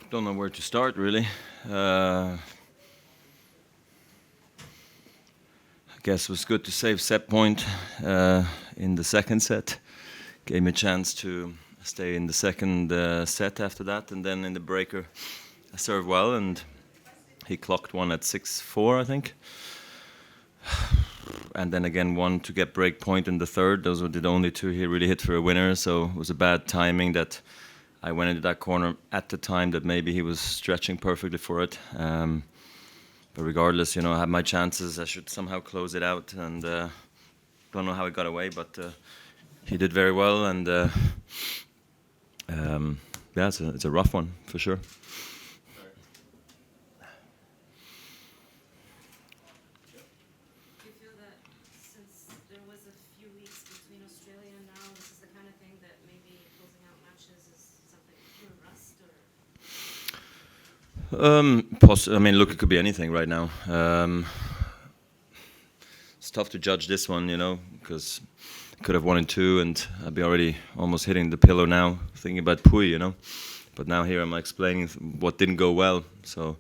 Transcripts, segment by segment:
don't know where to start really. I guess it was good to save set point in the second set. Gave me a chance to stay in the second set after that, and then in the breaker I served well, and he clocked one at 6-4, I think. And then again one to get break point in the third. Those were the only two he really hit for a winner, so it was a bad timing that I went into that corner at the time that maybe he was stretching perfectly for it. But regardless, I had my chances. I should somehow close it out, and don't know how it got away, but he did very well, and yeah, it's a rough one for sure. Do you feel that since there was a few weeks between Australia and now, this is the kind of thing that maybe closing out matches is something pure rust, or? I mean, look, it could be anything right now. It's tough to judge this one, because I could have won in two, and I'd be already almost hitting the pillow now, thinking about Pui. But now here I'm explaining what didn't go well. So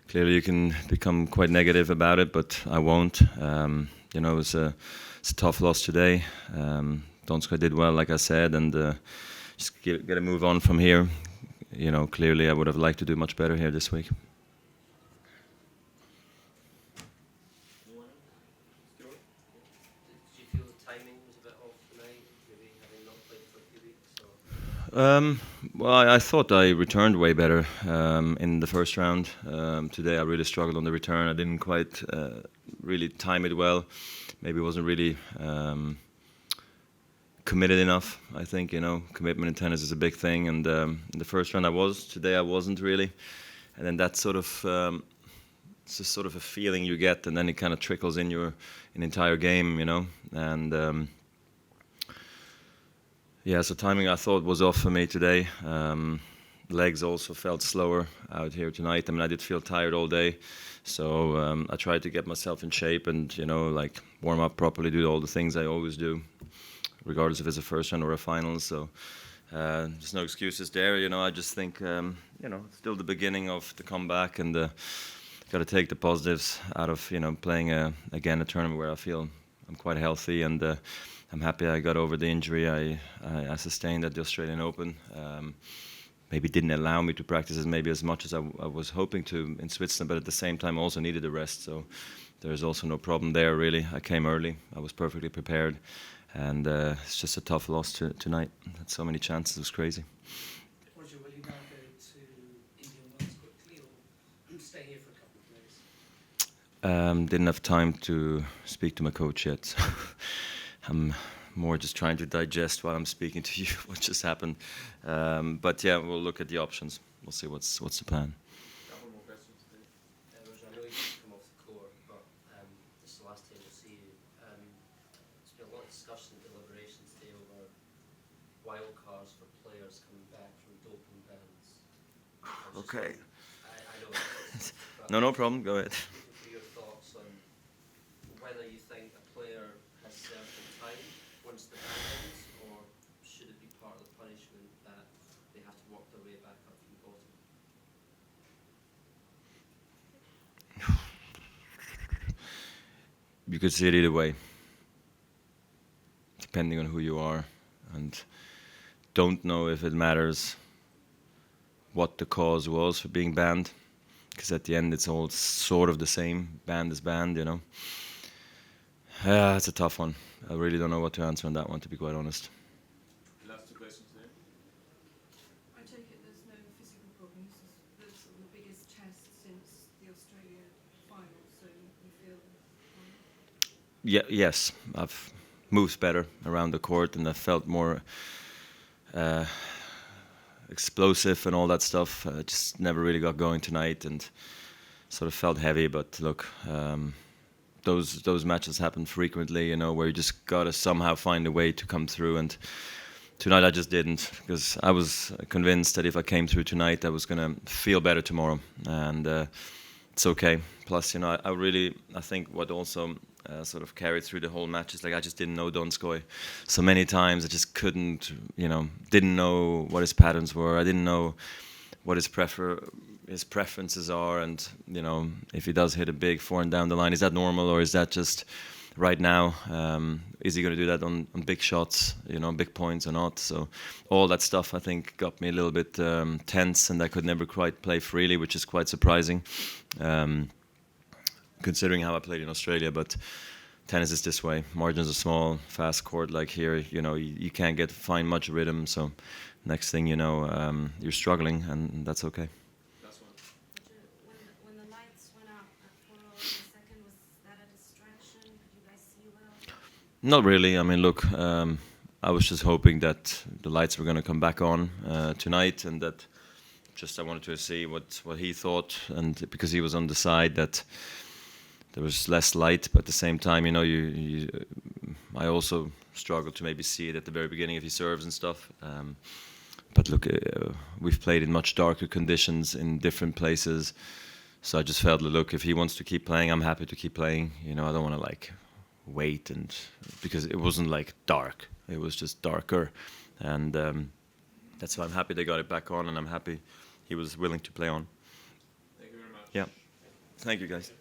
clearly you can become quite negative about it, but I won't. It's a tough loss today. Donskoy did well, like I said, and just got to move on from here. Clearly I would have liked to do much better here this week. Did you feel the timing was a bit off tonight, maybe having not played for a few weeks? Well, I thought I returned way better in the first round. Today I really struggled on the return. I didn't quite really time it well. Maybe wasn't really committed enough. I think commitment in tennis is a big thing, and in the first round I was. Today I wasn't really, and then that sort of it's just sort of a feeling you get, and then it kind of trickles in your entire game, and. Yeah, so timing I thought was off for me today. Legs also felt slower out here tonight. I mean, I did feel tired all day, so I tried to get myself in shape and warm up properly, do all the things I always do, regardless if it's a first round or a final. So there's no excuses there. I just think it's still the beginning of the comeback, and got to take the positives out of playing again a tournament where I feel I'm quite healthy, and I'm happy I got over the injury I sustained at the Australian Open. Maybe didn't allow me to practice as much as I was hoping to in Switzerland, but at the same time also needed a rest. So there's also no problem there really. I came early. I was perfectly prepared, and it's just a tough loss tonight. Had so many chances. It was crazy. Roger, will you now go to India and Wales quickly, or stay here for a couple of days? Didn't have time to speak to my coach yet. So I'm more just trying to digest while I'm speaking to you what just happened. But yeah, we'll look at the options. We'll see what's the plan. Couple more questions today. Roger, I know you just come off the court, but this is the last time we'll see you. There's been a lot of discussion and deliberations today over wild cards for players coming back from doping bans. Okay. I know it's No problem. Go ahead. for your thoughts on whether you think a player has served in time once the ban ends, or should it be part of the punishment that they have to work their way back up from the bottom? You could see it either way, depending on who you are, and don't know if it matters what the cause was for being banned, because at the end it's all sort of the same. Banned is banned, Yeah, it's a tough one. I really don't know what to answer on that one, to be quite honest. Last two questions there. I take it there's no physical problems. There's sort of the biggest test since the Australia final, so you feel fine? Yes, I've moved better around the court, and I felt more explosive and all that stuff. Just never really got going tonight, and sort of felt heavy. But look, those matches happen frequently, where you just gotta somehow find a way to come through. And tonight I just didn't, because I was convinced that if I came through tonight, I was gonna feel better tomorrow, and it's okay. Plus, I think what also sort of carried through the whole match is I just didn't know Donskoy so many times. I just couldn't, didn't know what his patterns were. I didn't know what his preferences are, and you know, if he does hit a big forehand down the line, is that normal, or is that just right now? Is he going to do that on big shots, you know, big points or not? So all that stuff, I think, got me a little bit tense, and I could never quite play freely, which is quite surprising, considering how I played in Australia. But tennis is this way. Margins are small, fast court like here. You know, you can't find much rhythm. So next thing you know, you're struggling, and that's okay. Last one. When the lights went out at 4 in the second, was that a distraction? Could you guys see well? Not really. I mean, look, I was just hoping that the lights were going to come back on tonight, and that I wanted to see what he thought, and because he was on the side that there was less light, but at the same time, you know, I also struggled to maybe see it at the very beginning if he serves and stuff. But look, we've played in much darker conditions in different places, so I just felt, look, if he wants to keep playing, I'm happy to keep playing. You know, I don't want to like wait, and because it wasn't like dark, it was just darker, and that's why I'm happy they got it back on, and I'm happy he was willing to play on. Thank you very much. Yeah, thank you guys.